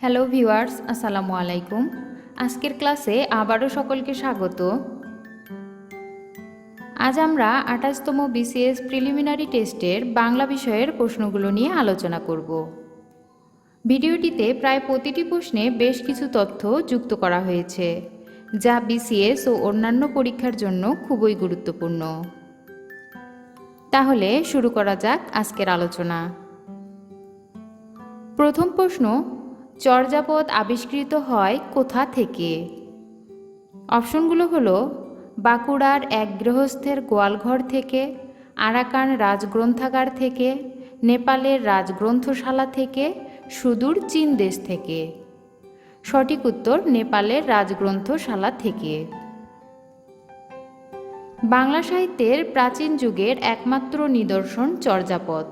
Hello viewers, আসসালামু আলাইকুম। আজকের ক্লাসে আবারও সকলকে স্বাগত। আজ আমরা 28তম বিসিএস প্রিলিমিনারি টেস্টের বাংলা বিষয়ের প্রশ্নগুলো নিয়ে আলোচনা করব। ভিডিওটিতে প্রায় প্রতিটি প্রশ্নে বেশ কিছু তথ্য যুক্ত করা হয়েছে, যা বিসিএস ও অন্যান্য পরীক্ষার জন্য খুবই গুরুত্বপূর্ণ। তাহলে শুরু করা যাক আজকের আলোচনা। প্রথম প্রশ্ন, চর্যাপদ আবিষ্কৃত হয় কোথা থেকে? অপশনগুলো হলো বাঁকুড়ার এক গৃহস্থের গোয়ালঘর থেকে, আরাকান রাজগ্রন্থাগার থেকে, নেপালের রাজগ্রন্থশালা থেকে, সুদূর চীন দেশ থেকে। সঠিক উত্তর নেপালের রাজগ্রন্থশালা থেকে। বাংলা সাহিত্যের প্রাচীন যুগের একমাত্র নিদর্শন চর্যাপদ।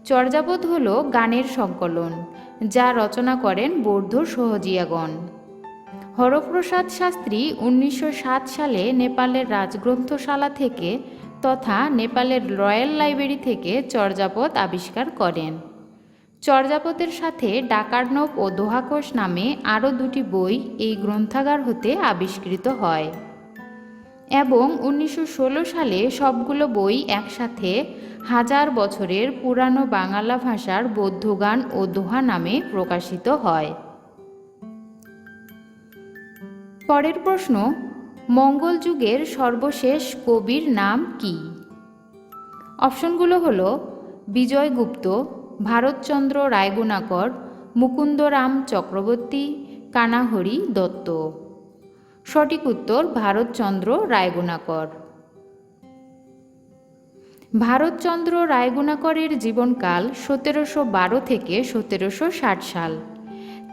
চর্যাপদ হল গানের সংকলন, যা রচনা করেন বৌদ্ধ সহজিয়াগণ। হরপ্রসাদ শাস্ত্রী 1907 সালে নেপালের রাজগ্রন্থশালা থেকে তথা নেপালের রয়্যাল লাইব্রেরি থেকে চর্যাপদ আবিষ্কার করেন। চর্যাপদের সাথে ডাকার্ণব ও দোহাকোষ নামে আরও দুটি বই এই গ্রন্থাগার হতে আবিষ্কৃত হয় এবং 1916 সালে সবগুলো বই একসাথে 1000 বছরের পুরানো বাংলা ভাষার বৌদ্ধ গান ও দোহা নামে প্রকাশিত হয়। পরের প্রশ্ন, মঙ্গল যুগের সর্বশেষ কবির নাম কি? অপশনগুলো হলো বিজয়গুপ্ত, ভারতচন্দ্র রায়গুণাকর, মুকুন্দরাম চক্রবর্তী, কানাহরি দত্ত। সঠিক উত্তর ভারতচন্দ্র রায়গুণাকর। ভারতচন্দ্র রায়গুণাকরের জীবনকাল 1712 থেকে 1760 সাল।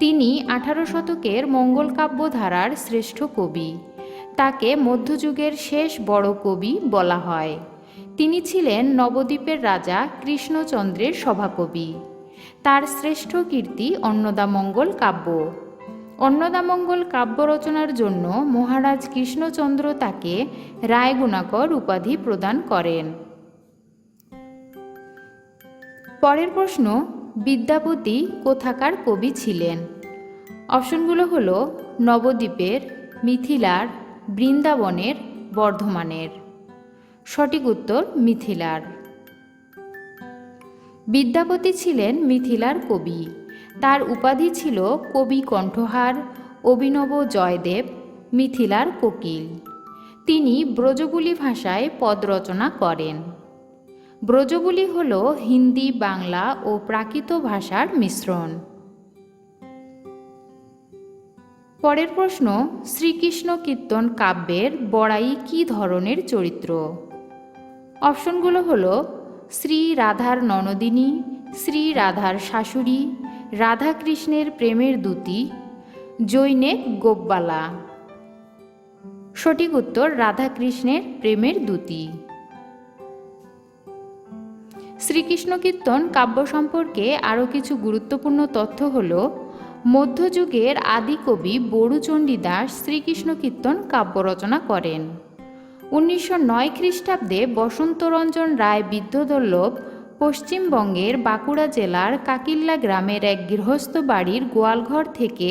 তিনি 18 শতকের মঙ্গল কাব্য ধারার শ্রেষ্ঠ কবি। তাকে মধ্যযুগের শেষ বড় কবি বলা হয়। তিনি ছিলেন নবদ্বীপের রাজা কৃষ্ণচন্দ্রের সভাকবি। তার শ্রেষ্ঠ কীর্তি অন্নদামঙ্গল কাব্য। অন্নদামঙ্গল কাব্য রচনার জন্য মহারাজ কৃষ্ণচন্দ্র তাকে রায়গুণাকর উপাধি প্রদান করেন। পরের প্রশ্ন, বিদ্যাপতি কোথাকার কবি ছিলেন? অপশনগুলো হলো নবদ্বীপের, মিথিলার, বৃন্দাবনের, বর্ধমানের। সঠিক উত্তর মিথিলার। বিদ্যাপতি ছিলেন মিথিলার কবি। তার উপাধি ছিল কবি কণ্ঠহার, অভিনব জয়দেব, মিথিলার কোকিল। তিনি ব্রজবুলি ভাষায় পদ রচনা করেন। ব্রজবুলি হল হিন্দি, বাংলা ও প্রাকৃত ভাষার মিশ্রণ। পরের প্রশ্ন, শ্রীকৃষ্ণ কীর্তন কাব্যের বড়াই কী ধরনের চরিত্র? অপশনগুলো হলো শ্রী রাধার ননদিনী, শ্রী রাধার শাশুড়ি, রাধাকৃষ্ণের প্রেমের দূতী, জৈনেক গোপবালা। সঠিক উত্তর রাধাকৃষ্ণের প্রেমের দূতী। শ্রীকৃষ্ণ কীর্তন কাব্য সম্পর্কে আরও কিছু গুরুত্বপূর্ণ তথ্য হল মধ্যযুগের আদি কবি বড়ুচণ্ডী দাস শ্রীকৃষ্ণ কীর্তন কাব্য রচনা করেন। 1909 খ্রিস্টাব্দে বসন্তরঞ্জন রায় বিদ্যাবল্লভ পশ্চিমবঙ্গের বাঁকুড়া জেলার কাকিল্লা গ্রামের এক গৃহস্থ বাড়ির গোয়ালঘর থেকে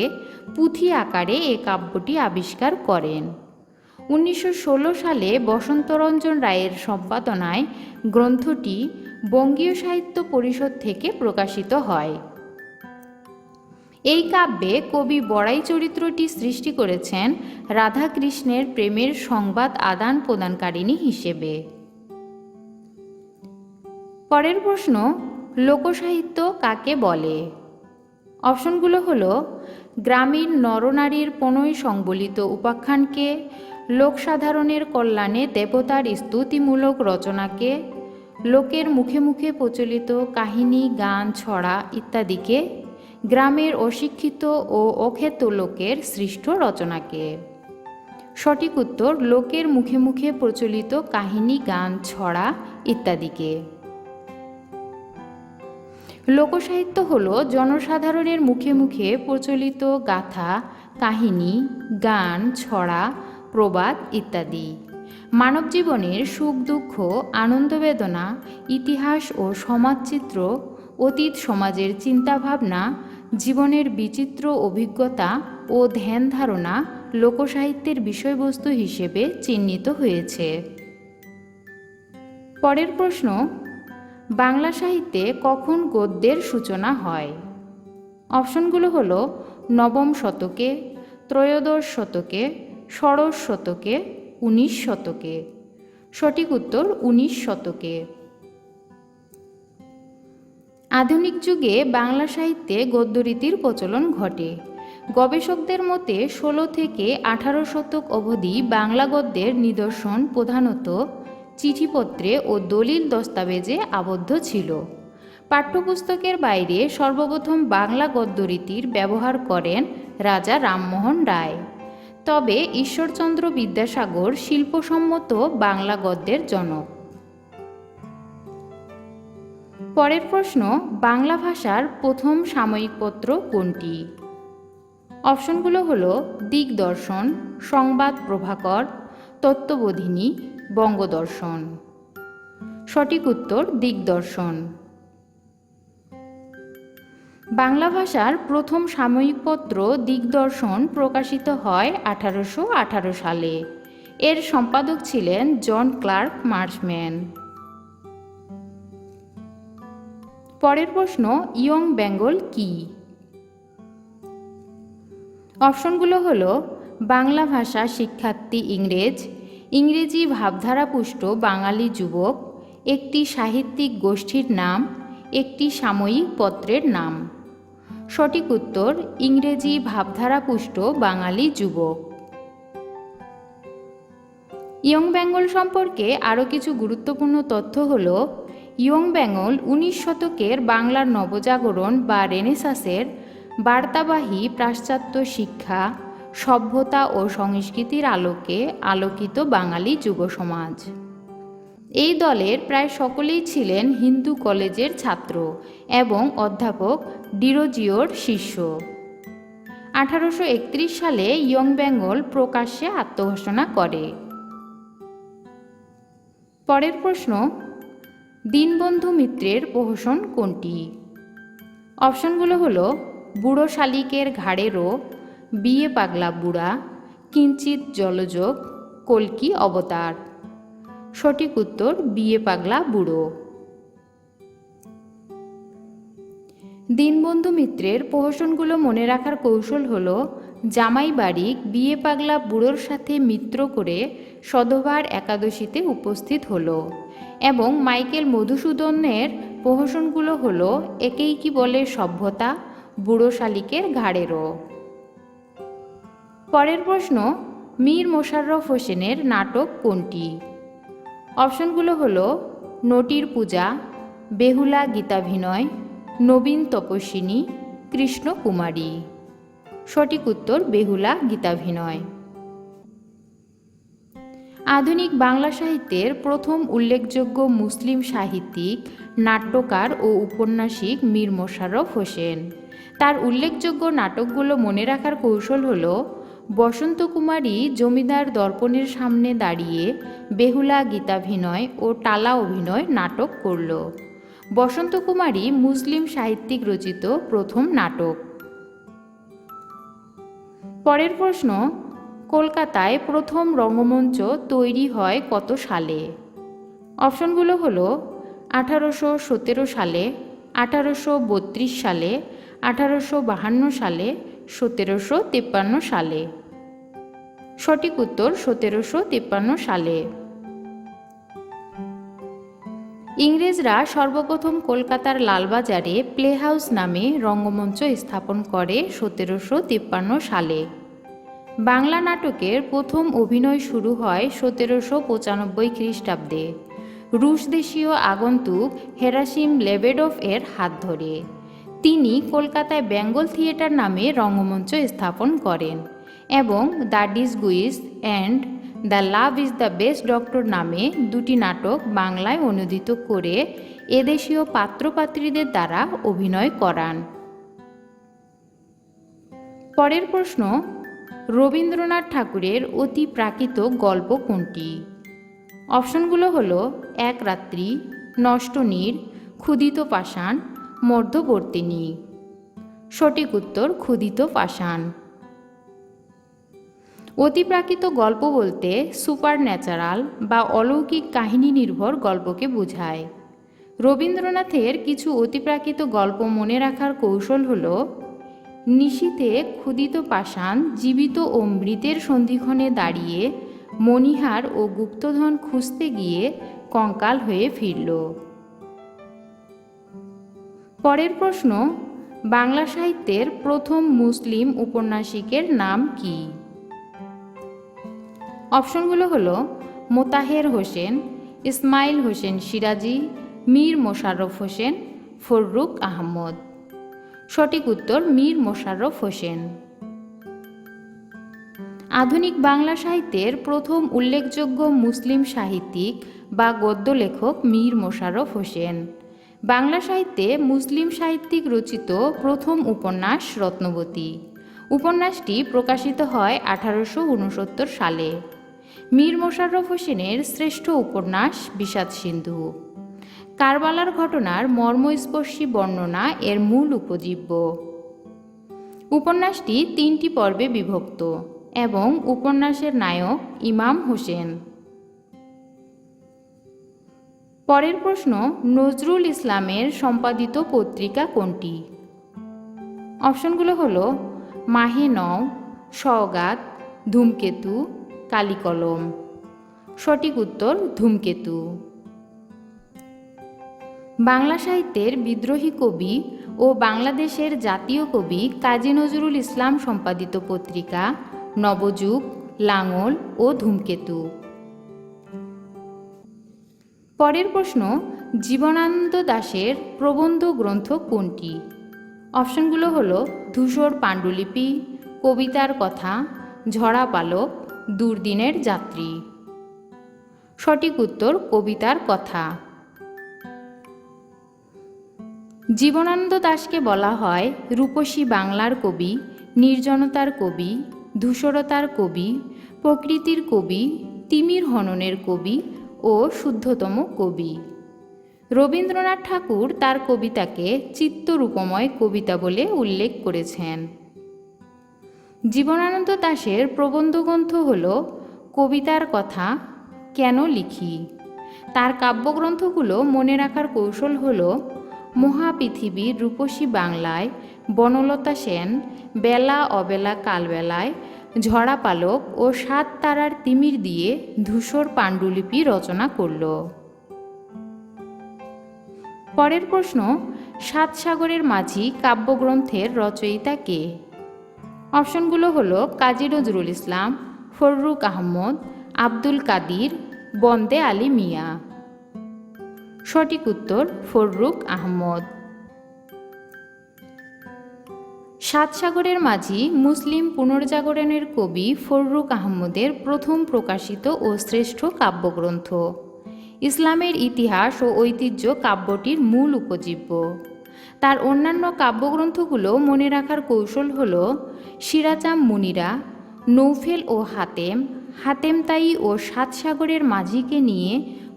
পুঁথি আকারে এ কাব্যটি আবিষ্কার করেন। 1916 সালে বসন্তরঞ্জন রায়ের সম্পাদনায় গ্রন্থটি বঙ্গীয় সাহিত্য পরিষদ থেকে প্রকাশিত হয়। এই কাব্যে কবি বড়াই চরিত্রটি সৃষ্টি করেছেন রাধাকৃষ্ণের প্রেমের সংবাদ আদান প্রদানকারিণী হিসেবে। পরের প্রশ্ন, লোকসাহিত্য কাকে বলে? অপশনগুলো হলো গ্রামীণ নরনারীর প্রণয় সংবলিত উপাখ্যানকে, লোকসাধারণের কল্যাণে দেবতার স্তুতিমূলক রচনাকে, লোকের মুখে মুখে প্রচলিত কাহিনী, গান, ছড়া ইত্যাদিকে, গ্রামের অশিক্ষিত ও অখ্যাত লোকের সৃষ্ট রচনাকে। সঠিক উত্তর লোকের মুখে মুখে প্রচলিত কাহিনী, গান, ছড়া ইত্যাদিকে। লোকসাহিত্য হল জনসাধারণের মুখে মুখে প্রচলিত গাথা, কাহিনী, গান, ছড়া, প্রবাদ ইত্যাদি। মানব জীবনের সুখ দুঃখ, আনন্দ বেদনা, ইতিহাস ও সমাজচিত্র, অতীত সমাজের চিন্তাভাবনা, জীবনের বিচিত্র অভিজ্ঞতা ও ধ্যান ধারণা লোকসাহিত্যের বিষয়বস্তু হিসেবে চিহ্নিত হয়েছে। পরের প্রশ্ন, বাংলা সাহিত্যে কখন গদ্যের সূচনা হয়? অপশনগুলো হলো নবম শতকে, ত্রয়োদশ শতকে, ষোড়শ শতকে, 19 শতকে। সঠিক উত্তর 19 শতকে। আধুনিক যুগে বাংলা সাহিত্যে গদ্যরীতির প্রচলন ঘটে। গবেষকদের মতে 16 থেকে 18 শতক অবধি বাংলা গদ্যের নিদর্শন প্রধানত চিঠিপত্রে ও দলিল দস্তাবেজে আবদ্ধ ছিল। পাঠ্যপুস্তকের বাইরে সর্বপ্রথম বাংলা গদ্যরীতির ব্যবহার করেন রাজা রামমোহন রায়। তবে ঈশ্বরচন্দ্র বিদ্যাসাগর শিল্পসম্মত বাংলা গদ্যের জনক। পরের প্রশ্ন, বাংলা ভাষার প্রথম সাময়িক পত্র কোনটি? অপশনগুলো হলো দিগদর্শন, সংবাদ প্রভাকর, তত্ত্ববোধিনী, বঙ্গদর্শন। সঠিক উত্তর দিগদর্শন। বাংলা ভাষার প্রথম সাময়িক পত্র দিগদর্শন প্রকাশিত হয় 1818 সালে। এর সম্পাদক ছিলেন জন ক্লার্ক মার্শম্যান। পরের প্রশ্ন, ইয়ং বেঙ্গল কি? অপশনগুলো হলো বাংলা ভাষা শিক্ষার্থী ইংরেজি ভাবধারাপুষ্ট বাঙালি যুবক, একটি সাহিত্যিক গোষ্ঠীর নাম, একটি সাময়িক পত্রের নাম। সঠিক উত্তর ইংরেজি ভাবধারাপুষ্ট বাঙালি যুবক। ইয়ং বেঙ্গল সম্পর্কে আরও কিছু গুরুত্বপূর্ণ তথ্য হল, ইয়ং বেঙ্গল 19 শতকের বাংলার নবজাগরণ বা রেনেসাঁসের বার্তাবাহী পাশ্চাত্য শিক্ষা, সভ্যতা ও সংস্কৃতির আলোকে আলোকিত বাঙালি যুব সমাজ। এই দলের প্রায় সকলেই ছিলেন হিন্দু কলেজের ছাত্র এবং অধ্যাপক ডিরোজিওর শিষ্য। 1831 সালে ইয়ং বেঙ্গল প্রকাশ্যে আত্মঘোষণা করে। পরের প্রশ্ন, দীনবন্ধু মিত্রের প্রহসন কোনটি? অপশনগুলো হলো বুড়ো শালিকের ঘাড়েরও, বিয়ে পাগলা বুড়া, কিঞ্চিত জলযোগ, কল্কি অবতার। সঠিক উত্তর বিয়ে পাগলা বুড়ো। দীনবন্ধু মিত্রের প্রহসনগুলো মনে রাখার কৌশল হলো, জামাই বাড়ি বিয়ে পাগলা বুড়োর সাথে মিত্র করে সধবার একাদশীতে উপস্থিত হলো, এবং মাইকেল মধুসূদনের প্রহসনগুলো হলো একেই কি বলে সভ্যতা, বুড়ো শালিকের ঘাড়েরও। পরের প্রশ্ন, মীর মোশাররফ হোসেনের নাটক কোনটি? অপশনগুলো হলো নটির পূজা, বেহুলা গীতাভিনয়, নবীন তপস্বিনী, কৃষ্ণকুমারী। সঠিক উত্তর বেহুলা গীতাভিনয়। আধুনিক বাংলা সাহিত্যের প্রথম উল্লেখযোগ্য মুসলিম সাহিত্যিক, নাট্যকার ও উপন্যাসিক মীর মোশাররফ হোসেন। তার উল্লেখযোগ্য নাটকগুলো মনে রাখার কৌশল হল, বসন্ত কুমারী জমিদার দর্পণের সামনে দাঁড়িয়ে বেহুলা গীতাভিনয় ও টালা অভিনয় নাটক করল। বসন্ত কুমারী মুসলিম সাহিত্যিক রচিত প্রথম নাটক। পরের প্রশ্ন, কলকাতায় প্রথম রঙ্গমঞ্চ তৈরি হয় কত সালে? অপশনগুলো হলো 1817 সালে, 1832 সালে, 1852 সালে, 1753 সালে। সঠিক উত্তর 1753 সালে। ইংরেজরা সর্বপ্রথম কলকাতার লালবাজারে প্লে হাউস নামে রঙ্গমঞ্চ স্থাপন করে 1753 সালে। বাংলা নাটকের প্রথম অভিনয় শুরু হয় 1795 খ্রিস্টাব্দে রুশ দেশীয় আগন্তুক হেরাসিম লেবেডভ এর হাত ধরে। তিনি কলকাতায় বেঙ্গল থিয়েটার নামে রঙ্গমঞ্চ স্থাপন করেন এবং the ডিসগুইস and the love is the best doctor নামে দুটি নাটক বাংলায় অনুদিত করে এদেশীয় পাত্রপাত্রীদের দ্বারা অভিনয় করান। পরের প্রশ্ন, রবীন্দ্রনাথ ঠাকুরের অতি প্রাকৃত গল্প কোনটি? অপশনগুলো হলো এক রাত্রি, নষ্ট নীর, ক্ষুধিত পাষাণ, মধ্যবর্তিনী। সঠিক উত্তর ক্ষুধিত পাষাণ। অতিপ্রাকৃত গল্প বলতে সুপারন্যাচারাল বা অলৌকিক কাহিনী নির্ভর গল্পকে বোঝায়। রবীন্দ্রনাথের কিছু অতিপ্রাকৃত গল্প মনে রাখার কৌশল হল: নিশীথে ক্ষুধিত পাষাণ জীবিত ও মৃতের সন্ধিক্ষণে দাঁড়িয়ে মণিহার ও গুপ্তধন খুঁজতে গিয়ে কঙ্কাল হয়ে ফিরল। পরের প্রশ্ন, বাংলা সাহিত্যের প্রথম মুসলিম উপন্যাসিকের নাম কি? অপশনগুলো হলো মোতাহের হোসেন, ইসমাইল হোসেন সিরাজি, মীর মোশাররফ হোসেন, ফররুখ আহমদ। সঠিক উত্তর মীর মোশাররফ হোসেন। আধুনিক বাংলা সাহিত্যের প্রথম উল্লেখযোগ্য মুসলিম সাহিত্যিক বা গদ্য লেখক মীর মোশাররফ হোসেন। বাংলা সাহিত্যে মুসলিম সাহিত্যিক রচিত প্রথম উপন্যাস রত্নবতী। উপন্যাসটি প্রকাশিত হয় 1869 সালে। মীর মোশাররফ হোসেনের শ্রেষ্ঠ উপন্যাস বিষাদ সিন্ধু। কারবালার ঘটনার মর্মস্পর্শী বর্ণনা এর মূল উপজীব্য। উপন্যাসটি 3টি পর্বে বিভক্ত এবং উপন্যাসের নায়ক ইমাম হোসেন। পরের প্রশ্ন, নজরুল ইসলামের সম্পাদিত পত্রিকা কোনটি? অপশনগুলো হলো মাহে নও, সওগাত, ধূমকেতু, কালিকলম। সঠিক উত্তর ধূমকেতু। বাংলা সাহিত্যের বিদ্রোহী কবি ও বাংলাদেশের জাতীয় কবি কাজী নজরুল ইসলাম সম্পাদিত পত্রিকা নবযুগ, লাঙল ও ধূমকেতু। পরের প্রশ্ন, জীবনানন্দ দাশের প্রবন্ধ গ্রন্থ কোনটি? অপশনগুলো হলো ধূসর পাণ্ডুলিপি, কবিতার কথা, ঝরা পালক, দুর্দিনের যাত্রী। সঠিক উত্তর কবিতার কথা। জীবনানন্দ দাশকে বলা হয় রূপসী বাংলার কবি, নির্জনতার কবি, ধূসরতার কবি, প্রকৃতির কবি, তিমির হননের কবি ও শুদ্ধতম কবি। রবীন্দ্রনাথ ঠাকুর তার কবিতাকে চিত্তরূপময় কবিতা বলে উল্লেখ করেছেন। জীবনানন্দ দাশের প্রবন্ধগ্রন্থ হল কবিতার কথা, কেন লিখি। তার কাব্যগ্রন্থগুলো মনে রাখার কৌশল হল মহাপৃথিবীর রূপসী বাংলায়, বনলতা সেন, বেলা অবেলা কালবেলায়, ঝরা পালক ও 7 তারার তিমির দিয়ে ধূসর পাণ্ডুলিপি রচনা করল। পরের প্রশ্ন, 7 সাগরের মাঝি কাব্যগ্রন্থের রচয়িতা কে? অপশনগুলো হলো কাজী নজরুল ইসলাম, ফররুখ আহমদ, আব্দুল কাদির, বন্দে আলী মিয়া। সঠিক উত্তর ফররুখ আহমদ। 7 সাগরের মাঝি মুসলিম পুনর্জাগরণের কবি ফররুখ আহমদের প্রথম প্রকাশিত ও শ্রেষ্ঠ কাব্যগ্রন্থ। ইসলামের ইতিহাস ও ঐতিহ্য কাব্যটির মূল উপজীব্য। তার অন্যান্য কাব্যগ্রন্থগুলো মনে রাখার কৌশল হল সিরাজাম মুনিরা, নৌফেল ও হাতেম, হাতেমতাই ও 7 সাগরের মাঝিকে নিয়ে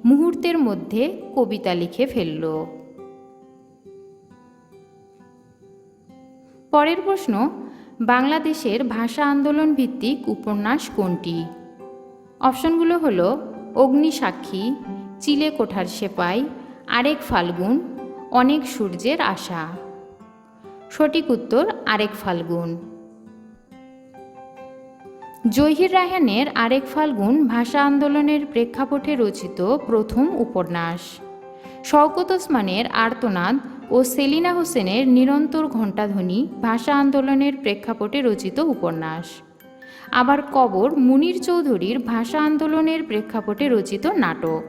মুহূর্তের মধ্যে কবিতা লিখে ফেলল। পরের প্রশ্ন, বাংলাদেশের ভাষা আন্দোলন ভিত্তিক উপন্যাস কোনটি? অপশনগুলো হলো অগ্নিসাক্ষী, চিলে কোঠার সেপাই, আরেক ফাল্গুন, অনেক সূর্যের আশা। সঠিক উত্তর আরেক ফাল্গুন। জহির রায়হানের আরেক ফাল্গুন ভাষা আন্দোলনের প্রেক্ষাপটে রচিত প্রথম উপন্যাস। শওকত ওসমানের আর্তনাদ ও সেলিনা হোসেনের নিরন্তর ঘণ্টাধ্বনি ভাষা আন্দোলনের প্রেক্ষাপটে রচিত উপন্যাস। আবার কবর মুনির চৌধুরীর ভাষা আন্দোলনের প্রেক্ষাপটে রচিত নাটক।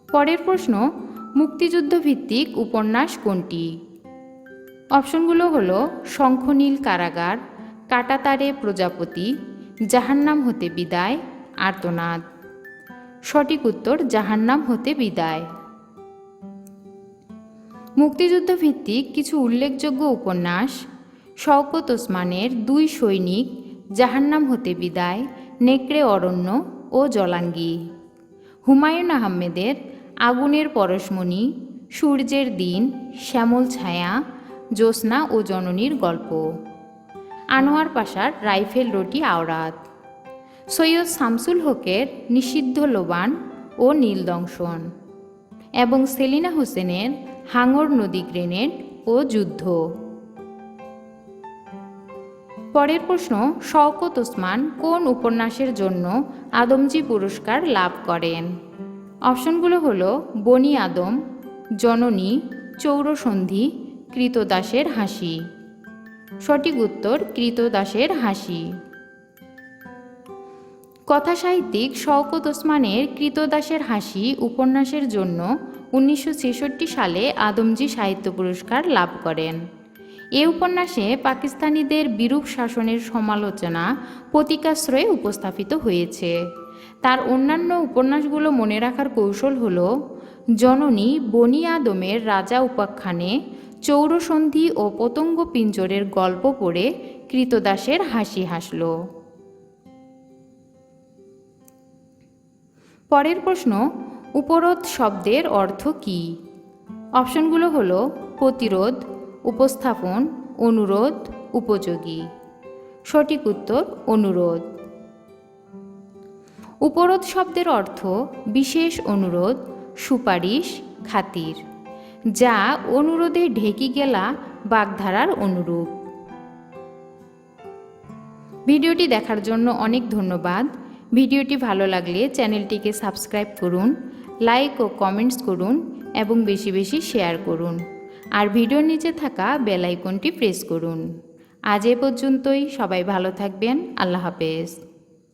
পরের প্রশ্ন, মুক্তিযুদ্ধ ভিত্তিক উপন্যাস কোনটি? অপশনগুলো হলো শঙ্খনীল কারাগার, কাটাতারে প্রজাপতি, জাহান্নাম হতে বিদায়, আর্তনাদ। সঠিক উত্তর জাহান্নাম হতে বিদায়। মুক্তিযুদ্ধ ভিত্তিক কিছু উল্লেখযোগ্য উপন্যাস: শওকত ওসমানের 2 সৈনিক, জাহান্নাম হতে বিদায়, নেকড়ে অরণ্য ও জলাঙ্গি। হুমায়ুন আহমেদের আগুনের পরশমণি, সূর্যের দিন, শ্যামল ছায়া, জ্যোৎস্না ও জননীর গল্প। আনোয়ার পাশার রাইফেল রুটি আওরাত। সৈয়দ শামসুল হকের নিষিদ্ধ লোবান ও নীলদংশন এবং সেলিনা হোসেনের হাঙর নদী গ্রেনেড ও যুদ্ধ। পরের প্রশ্ন, শওকত ওসমান কোন উপন্যাসের জন্য আদমজী পুরস্কার লাভ করেন? অপশনগুলো হলো বনি আদম, জননী, চৌরসন্ধি, কৃতদাসের হাসি। সঠিক উত্তর কৃতদাসের হাসি। কথাসাহিত্যিক শওকত ওসমানের কৃতদাসের হাসি উপন্যাসের জন্য 1966 সালে আদমজী সাহিত্য পুরস্কার লাভ করেন। এ উপন্যাসে পাকিস্তানিদের বিরূপ শাসনের সমালোচনা প্রতীকাশ্রয়ে উপস্থাপিত হয়েছে। তার অন্যান্য উপন্যাসগুলো মনে রাখার কৌশল হল জননী, বনি আদমের রাজা উপাখ্যানে, চৌরসন্ধি ও পতঙ্গ পিঞ্জরের গল্প পড়ে কৃতদাসের হাসি হাসল। পরের প্রশ্ন, উপরোধ শব্দের অর্থ কী? অপশনগুলো হলো প্রতিরোধ, উপস্থাপন, অনুরোধ, উপযোগী। সঠিক উত্তর অনুরোধ। উপরোধ শব্দের অর্থ বিশেষ অনুরোধ, সুপারিশ, খাতির, যা অনুরোধে ঢেকি গেলা বাগধারার অনুরূপ। ভিডিওটি দেখার জন্য অনেক ধন্যবাদ। ভিডিওটি ভালো লাগলে চ্যানেলটিকে সাবস্ক্রাইব করুন, লাইক ও কমেন্টস করুন এবং বেশি বেশি শেয়ার করুন। আর ভিডিওর নিচে থাকা বেল আইকনটি প্রেস করুন। আজ এ পর্যন্তই। সবাই ভালো থাকবেন। আল্লাহ হাফেজ।